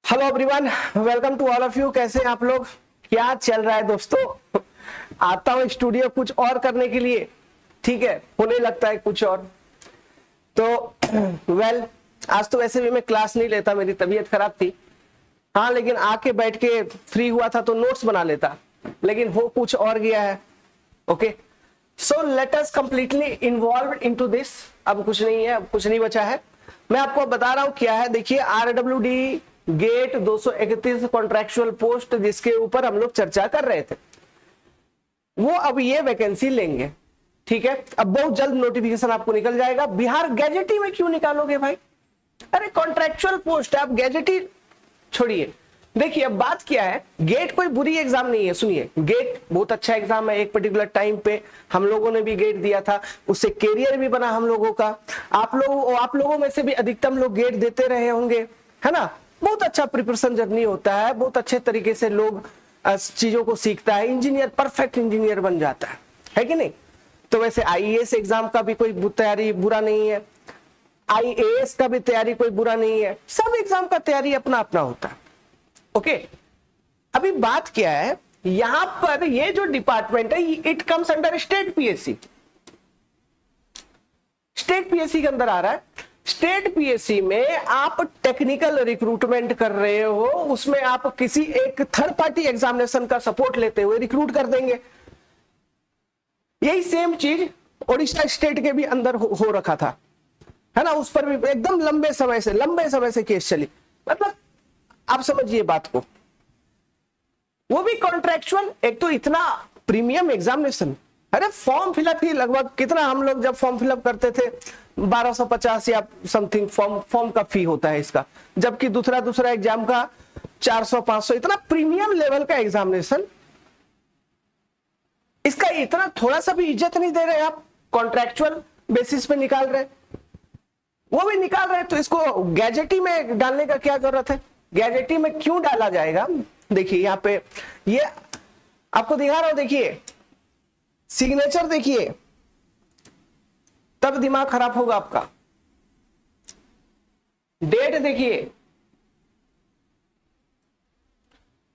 Hello everyone, welcome to all of you. कैसे हैं आप लोग? क्या चल रहा है दोस्तों? आता हूँ स्टूडियो कुछ और करने के लिए, ठीक है, होने लगता है कुछ और। तो आज तो वैसे भी मैं क्लास नहीं लेता, मेरी तबीयत खराब थी। हाँ, लेकिन आके बैठ के फ्री हुआ था तो नोट्स बना लेता, लेकिन हो कुछ और गया है। Okay, so let us completely involve into this. अब कुछ नहीं है, अब कुछ नहीं बचा है। मैं आपको बता रहा हूं क्या है। देखिए, RWD गेट 231 कॉन्ट्रेक्चुअल पोस्ट, जिसके ऊपर हम लोग चर्चा कर रहे थे, वो अब ये वैकेंसी लेंगे। ठीक है, अब बहुत जल्द नोटिफिकेशन आपको निकल जाएगा। बिहार गैजेटी में क्यों निकालोगे भाई? अरे कॉन्ट्रेक्चुअल पोस्ट है, आप गैजेटी छोड़िए। देखिए, अब बात क्या है, गेट कोई बुरी एग्जाम नहीं है। सुनिए, गेट बहुत अच्छा एग्जाम है। एक पर्टिकुलर टाइम पे हम लोगों ने भी गेट दिया था, उससे कैरियर भी बना हम लोगों का। आप लोगों में से भी अधिकतम लोग गेट देते रहे होंगे, है ना। बहुत अच्छा प्रिपरेशन जर्नी होता है, बहुत अच्छे तरीके से लोग चीजों को सीखता है, इंजीनियर परफेक्ट इंजीनियर बन जाता है कि नहीं। तो वैसे IAS एग्जाम का भी कोई तैयारी बुरा नहीं है, IAS का भी तैयारी कोई बुरा नहीं है। सब एग्जाम का तैयारी अपना अपना होता है। ओके, अभी बात क्या है, यहां पर ये जो डिपार्टमेंट है, it comes under state PSC। State PSC के अंदर आ रहा है। स्टेट PSC में आप टेक्निकल रिक्रूटमेंट कर रहे हो, उसमें आप किसी एक थर्ड पार्टी एग्जामिनेशन का सपोर्ट लेते हुए रिक्रूट कर देंगे। यही सेम चीज ओडिशा स्टेट के भी अंदर हो रखा था, है ना। उस पर भी एकदम लंबे समय से केस चली। मतलब आप समझिए बात को, वो भी कॉन्ट्रेक्चुअल। एक तो इतना प्रीमियम एग्जामिनेशन, अरे फॉर्म फिलअप ही लगभग कितना, हम लोग जब फॉर्म फिलअप करते थे 1250 या समथिंग फॉर्म का फी होता है इसका, जबकि दूसरा एग्जाम का 400-500। इतना प्रीमियम लेवल का एग्जामिनेशन, इसका इतना थोड़ा सा भी इज्जत नहीं दे रहे आप। कॉन्ट्रेक्चुअल बेसिस पे निकाल रहे, वो भी निकाल रहे, तो इसको गैजेटी में डालने का क्या जरूरत है? गैजेटी में क्यों डाला जाएगा? देखिए यहां पे ये आपको दिखा रहा हूं, देखिए सिग्नेचर देखिए, तब दिमाग खराब होगा आपका। डेट देखिए,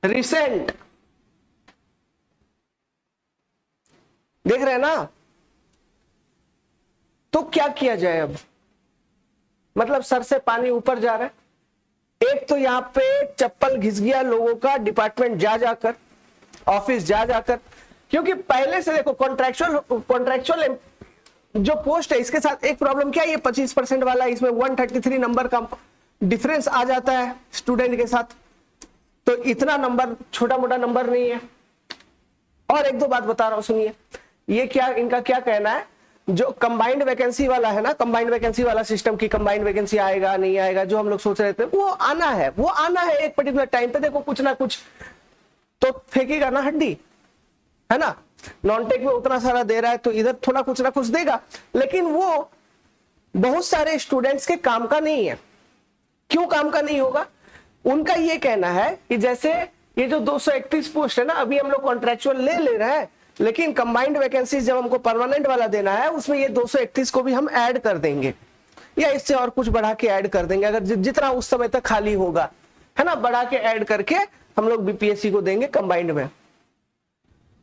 रिसेंट, देख रहे हैं ना। तो क्या किया जाए अब? मतलब सर से पानी ऊपर जा रहा है। एक तो यहां पे चप्पल घिस गया लोगों का, डिपार्टमेंट जा जाकर, ऑफिस जा जाकर। क्योंकि पहले से देखो, कॉन्ट्रेक्चुअल जो पोस्ट है, इसके साथ एक प्रॉब्लम क्या है, ये 25% वाला, इसमें 133 नंबर का डिफरेंस आ जाता है स्टूडेंट के साथ। तो इतना नंबर छोटा मोटा नंबर नहीं है। और एक दो बात बता रहा हूं, सुनिए। ये क्या, इनका क्या कहना है, जो कंबाइंड वैकेंसी वाला है ना, कंबाइंड वैकेंसी वाला सिस्टम की कंबाइंड वैकेंसी आएगा नहीं आएगा, जो हम लोग सोच रहे थे, वो आना है एक पर्टिकुलर टाइम पे। देखो कुछ ना कुछ तो फेंकेगा ना हड्डी, है ना। नॉन टेक में उतना सारा दे रहा है, तो इधर थोड़ा कुछ ना कुछ देगा, लेकिन वो बहुत सारे स्टूडेंट्स के काम का नहीं है। क्यों काम का नहीं होगा? उनका ये कहना है कि जैसे ये जो 231 पोस्ट है ना, अभी हम लोग कॉन्ट्रेक्चुअल ले रहे हैं, लेकिन कंबाइंड वैकेंसीज जब हमको परमानेंट वाला देना है, उसमें ये 231 को भी हम ऐड कर देंगे, या इससे और कुछ बढ़ा के ऐड कर देंगे, अगर जितना उस समय तक खाली होगा, है ना, बढ़ा के ऐड करके हम लोग BPSC को देंगे कंबाइंड में।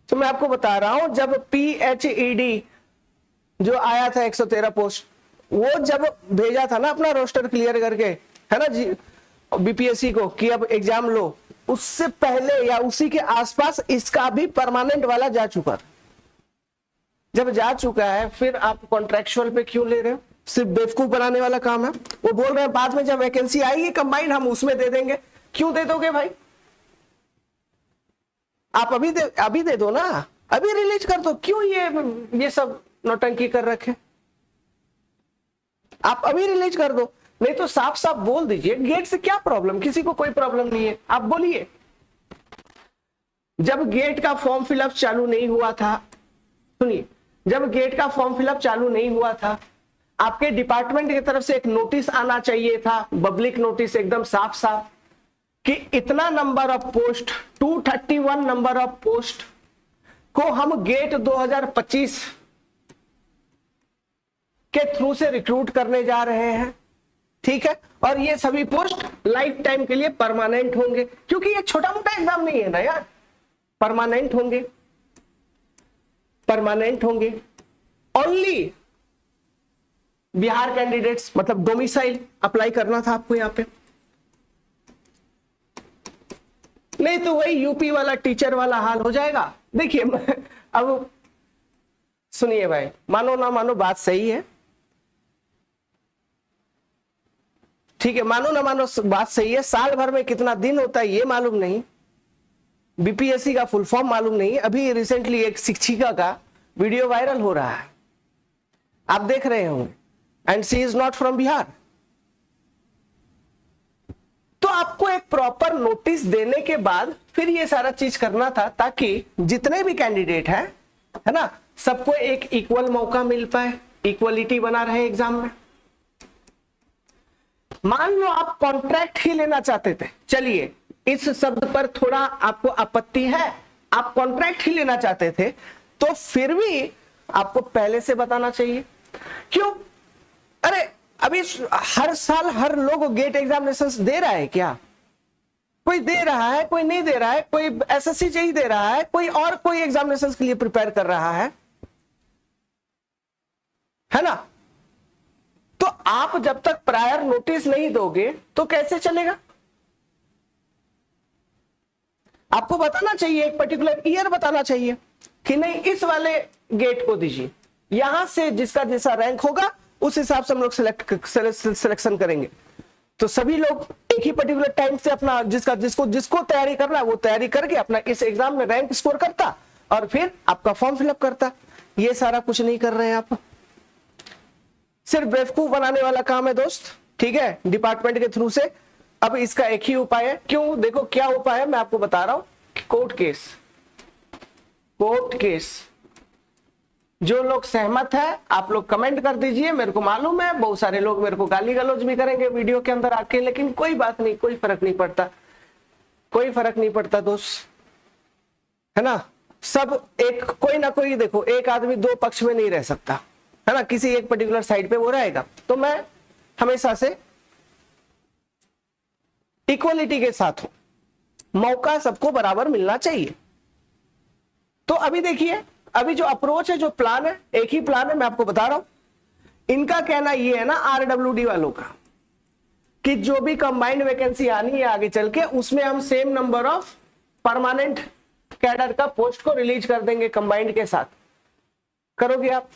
तो मैं आपको बता रहा हूं, जब PHED जो आया था 113 पोस्ट, वो जब भेजा था ना अपना रोस्टर क्लियर करके, है ना जी, BPSC को कि अब एग्जाम लो, उससे पहले या उसी के आसपास इसका भी परमानेंट वाला जा चुका था। जब जा चुका है, फिर आप कॉन्ट्रेक्चुअल पे क्यों ले रहे हो? सिर्फ बेवकूफ बनाने वाला काम है। वो बोल रहे हैं बाद में जब वैकेंसी आएगी कंबाइंड, हम उसमें दे देंगे। क्यों दे दोगे भाई? आप अभी दे दो ना, अभी रिलीज कर दो। क्यों ये सब नौटंकी कर रखे? आप अभी रिलीज कर दो, नहीं तो साफ साफ बोल दीजिए गेट से क्या प्रॉब्लम। किसी को कोई प्रॉब्लम नहीं है, आप बोलिए। जब गेट का फॉर्म फिलअप चालू नहीं हुआ था, सुनिए, जब गेट का फॉर्म फिलअप चालू नहीं हुआ था, आपके डिपार्टमेंट की तरफ से एक नोटिस आना चाहिए था, पब्लिक नोटिस, एकदम साफ साफ, कि इतना number of post, 231 number of post को हम गेट 2025 के थ्रू से रिक्रूट करने जा रहे हैं। ठीक है, और ये सभी पोस्ट लाइफ टाइम के लिए परमानेंट होंगे, क्योंकि ये छोटा मोटा एग्जाम नहीं है ना यार, परमानेंट होंगे, परमानेंट होंगे। ओनली बिहार कैंडिडेट्स, मतलब डोमिसाइल अप्लाई करना था आपको यहां पे, नहीं तो वही यूपी वाला टीचर वाला हाल हो जाएगा। देखिए अब सुनिए भाई, मानो ना मानो बात सही है, ठीक है, मानो ना मानो बात सही है, साल भर में कितना दिन होता है ये मालूम नहीं, बीपीएससी का फुल फॉर्म मालूम नहीं। अभी रिसेंटली एक शिक्षिका का वीडियो वायरल हो रहा है, आप देख रहे होंगे, and she is not from Bihar. तो आपको एक प्रॉपर नोटिस देने के बाद फिर ये सारा चीज करना था, ताकि जितने भी कैंडिडेट हैं, है ना, सबको एक इक्वल मौका मिल पाए, इक्वलिटी बना रहे एग्जाम में। मान लो आप कॉन्ट्रैक्ट ही लेना चाहते थे, चलिए इस शब्द पर थोड़ा आपको आपत्ति है, आप कॉन्ट्रैक्ट ही लेना चाहते थे, तो फिर भी आपको पहले से बताना चाहिए। क्यों? अरे अभी हर साल हर लोग गेट एग्जामिनेशंस दे रहा है क्या? कोई दे रहा है, कोई नहीं दे रहा है, कोई एसएससी जेईई दे रहा है, कोई और कोई एग्जामिनेशंस के लिए प्रिपेयर कर रहा है ना। तो आप जब तक प्रायर नोटिस नहीं दोगे तो कैसे चलेगा? आपको बताना चाहिए, एक पर्टिकुलर ईयर बताना चाहिए कि नहीं इस वाले गेट को दीजिए, यहां से जिसका जैसा रैंक होगा उस हिसाब से हम लोग सिलेक्शन करेंगे। तो सभी लोग एक ही पर्टिकुलर टाइम से अपना जिसको तैयारी करना है वो तैयारी करके अपना इस एग्जाम में रैंक स्कोर करता और फिर आपका फॉर्म फिलअप करता। ये सारा कुछ नहीं कर रहे हैं आप, सिर्फ बेवकूफ बनाने वाला काम है दोस्त, ठीक है, डिपार्टमेंट के थ्रू से। अब इसका एक ही उपाय है। क्यों? देखो क्या उपाय है मैं आपको बता रहा हूं, कोर्ट केस। कोर्ट केस, जो लोग सहमत है आप लोग कमेंट कर दीजिए। मेरे को मालूम है बहुत सारे लोग मेरे को गाली गलौज भी करेंगे वीडियो के अंदर आके, लेकिन कोई बात नहीं, कोई फर्क नहीं पड़ता, कोई फर्क नहीं पड़ता दोस्त, है ना। सब एक कोई ना कोई, देखो एक आदमी दो पक्ष में नहीं रह सकता, है ना, किसी एक पर्टिकुलर साइड पे वो रहेगा। तो मैं हमेशा से इक्वलिटी के साथ हूं, मौका सबको बराबर मिलना चाहिए। तो अभी देखिए, अभी जो अप्रोच है, जो प्लान है, एक ही प्लान है, मैं आपको बता रहा हूं। इनका कहना ये है ना आरडब्ल्यूडी वालों का, कि जो भी कंबाइंड वैकेंसी आनी है आगे चल के, उसमें हम same number of permanent cadre का पोस्ट को रिलीज कर देंगे कंबाइंड के साथ। करोगे आप?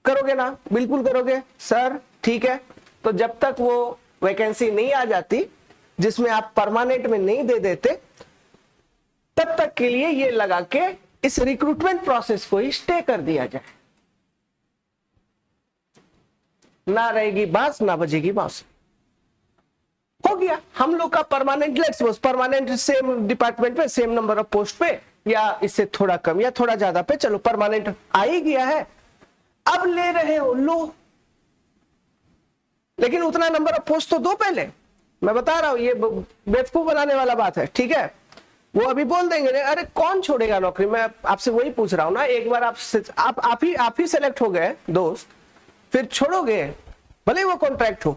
करोगे ना? बिल्कुल करोगे सर, ठीक है। तो जब तक वो वैकेंसी नहीं आ जाती जिसमें आप परमानेंट में नहीं दे देते, तब तक के लिए ये लगा के इस रिक्रूटमेंट प्रोसेस को ही स्टे कर दिया जाए। ना रहेगी बांस ना बजेगी बांस, हो गया हम लोग का permanent. Let's suppose permanent same department पे सेम नंबर ऑफ पोस्ट पे, या इससे थोड़ा कम या थोड़ा ज्यादा पे, चलो परमानेंट आ ही गया है, अब ले रहे हो लो, लेकिन उतना नंबर ऑफ पोस्ट तो दो पहले। मैं बता रहा हूं ये बेवकूफ बनाने वाला बात है, ठीक है। वो अभी बोल देंगे अरे कौन छोड़ेगा नौकरी। मैं आपसे वही पूछ रहा हूं ना, एक बार आप ही सेलेक्ट हो गए दोस्त, फिर छोड़ोगे? भले वो कॉन्ट्रैक्ट हो,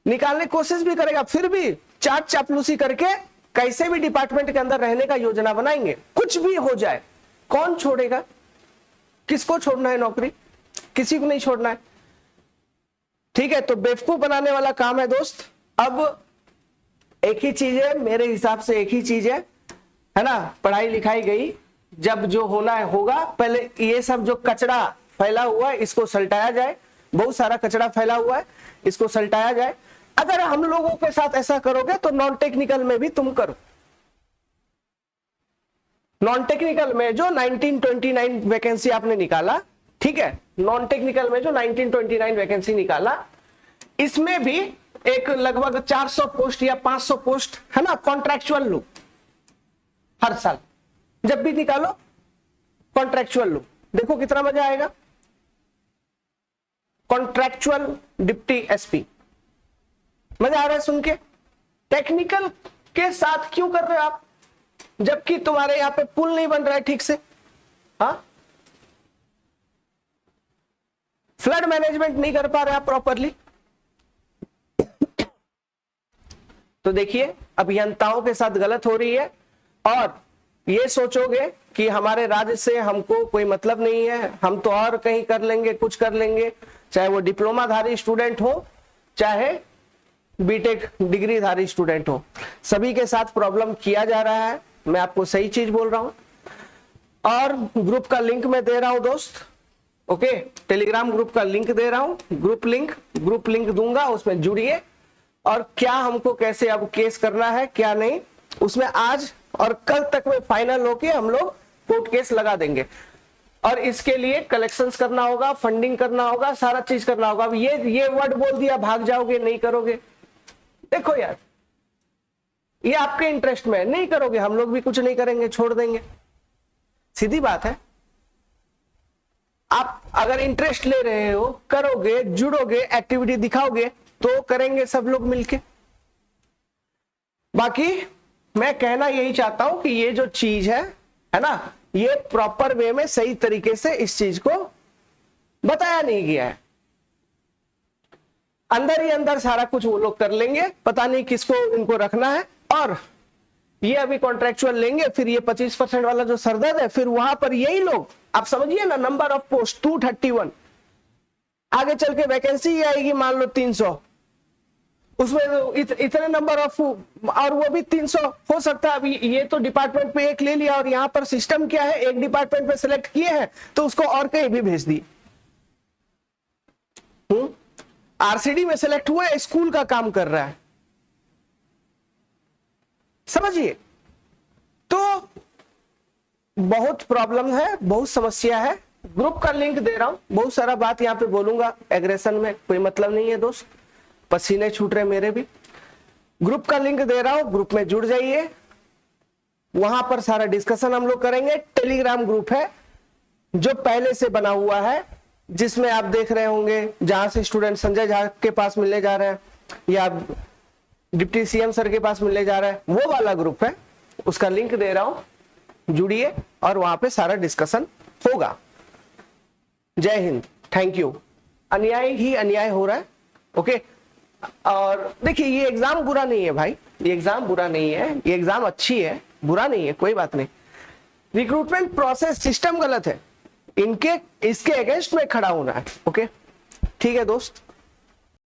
निकालने की कोशिश भी करेगा, फिर भी चाट चापलूसी करके कैसे भी डिपार्टमेंट के अंदर रहने का योजना बनाएंगे। कुछ भी हो जाए, कौन छोड़ेगा? किसको छोड़ना है नौकरी? किसी को नहीं छोड़ना है, ठीक है। तो बेवकूफ बनाने वाला काम है दोस्त। अब एक ही चीज है मेरे हिसाब से, एक ही चीज है ना, पढ़ाई लिखाई गई, जब जो होना है होगा। पहले ये सब जो कचरा फैला हुआ है इसको सल्टाया जाए, बहुत सारा कचरा फैला हुआ है, इसको सल्टाया जाए। अगर हम लोगों के साथ ऐसा करोगे तो नॉन टेक्निकल में भी तुम करो। नॉन टेक्निकल में जो 1929 वैकेंसी आपने निकाला, ठीक है, नॉन टेक्निकल में जो 1929 वैकेंसी निकाला, इसमें भी एक लगभग 400 पोस्ट या 500 पोस्ट है ना कॉन्ट्रैक्चुअल लो। हर साल जब भी निकालो कॉन्ट्रैक्चुअल लो, देखो कितना मजा आएगा। कॉन्ट्रैक्चुअल डिप्टी एसपी, मजा आ रहा है सुन के? टेक्निकल के साथ क्यों कर रहे हो आप, जबकि तुम्हारे यहां पे पुल नहीं बन रहा है ठीक से? हाँ, फ्लड मैनेजमेंट नहीं कर पा रहे आप प्रॉपरली, तो देखिए अभियंताओं के साथ गलत हो रही है, और ये सोचोगे कि हमारे राज्य से हमको कोई मतलब नहीं है, हम तो और कहीं कर लेंगे, कुछ कर लेंगे, चाहे वो डिप्लोमाधारी स्टूडेंट हो चाहे बीटेक डिग्री धारी स्टूडेंट हो, सभी के साथ प्रॉब्लम किया जा रहा है। मैं आपको सही चीज बोल रहा हूं, और ग्रुप का लिंक मैं दे रहा हूं दोस्त, ओके, टेलीग्राम ग्रुप का लिंक दे रहा हूं, ग्रुप लिंक दूंगा, उसमें जुड़िए, और क्या हमको कैसे अब केस करना है क्या नहीं, उसमें आज और कल तक में फाइनल होके हम लोग कोर्ट केस लगा देंगे, और इसके लिए कलेक्शंस करना होगा, फंडिंग करना होगा, सारा चीज करना होगा। अब ये वर्ड बोल दिया भाग जाओगे, नहीं करोगे, देखो यार ये आपके इंटरेस्ट में है, नहीं करोगे, हम लोग भी कुछ नहीं करेंगे, छोड़ देंगे, सीधी बात है। आप अगर इंटरेस्ट ले रहे हो, करोगे, जुड़ोगे, एक्टिविटी दिखाओगे, तो करेंगे सब लोग मिलके। बाकी मैं कहना यही चाहता हूं कि ये जो चीज है ना, ये प्रॉपर वे में सही तरीके से इस चीज को बताया नहीं गया है। अंदर ही अंदर सारा कुछ वो लोग कर लेंगे, पता नहीं किसको इनको रखना है, और ये अभी कॉन्ट्रेक्चुअल लेंगे, फिर ये 25% वाला जो सरदर्द है, फिर वहां पर यही लोग, आप समझिए ना, नंबर ऑफ पोस्ट 231, आगे चल के वैकेंसी आएगी मान लो 300, उसमें इतने नंबर ऑफ, और वो भी 300 हो सकता है। अभी ये तो डिपार्टमेंट पे एक ले लिया, और यहां पर सिस्टम क्या है, एक डिपार्टमेंट पे सिलेक्ट किए हैं तो उसको और कहीं भी भेज दिए। आरसीडी में सिलेक्ट हुआ है, स्कूल का काम कर रहा है, समझिए। तो बहुत प्रॉब्लम है, बहुत समस्या है। ग्रुप का लिंक दे रहा हूं, बहुत सारा बात यहां पे बोलूंगा, एग्रेशन में कोई मतलब नहीं है दोस्त, पसीने छूट रहे मेरे भी। ग्रुप का लिंक दे रहा हूं, ग्रुप में जुड़ जाइए, वहां पर सारा डिस्कशन हम लोग करेंगे। टेलीग्राम ग्रुप है जो पहले से बना हुआ है, जिसमें आप देख रहे होंगे जहां से स्टूडेंट संजय झा के पास मिलने जा रहे हैं या डिप्टी सीएम सर के पास मिलने जा रहा है, वो वाला ग्रुप है, उसका लिंक दे रहा हूं, जुड़िए और वहां पे सारा डिस्कशन होगा। जय हिंद, थैंक यू। अन्याय ही अन्याय हो रहा है, ओके। और देखिए ये एग्जाम बुरा नहीं है भाई, ये एग्जाम बुरा नहीं है, ये एग्जाम अच्छी है, बुरा नहीं है, कोई बात नहीं। रिक्रूटमेंट प्रोसेस सिस्टम गलत है, इसके अगेंस्ट में खड़ा होना है, ओके। ठीक है दोस्त।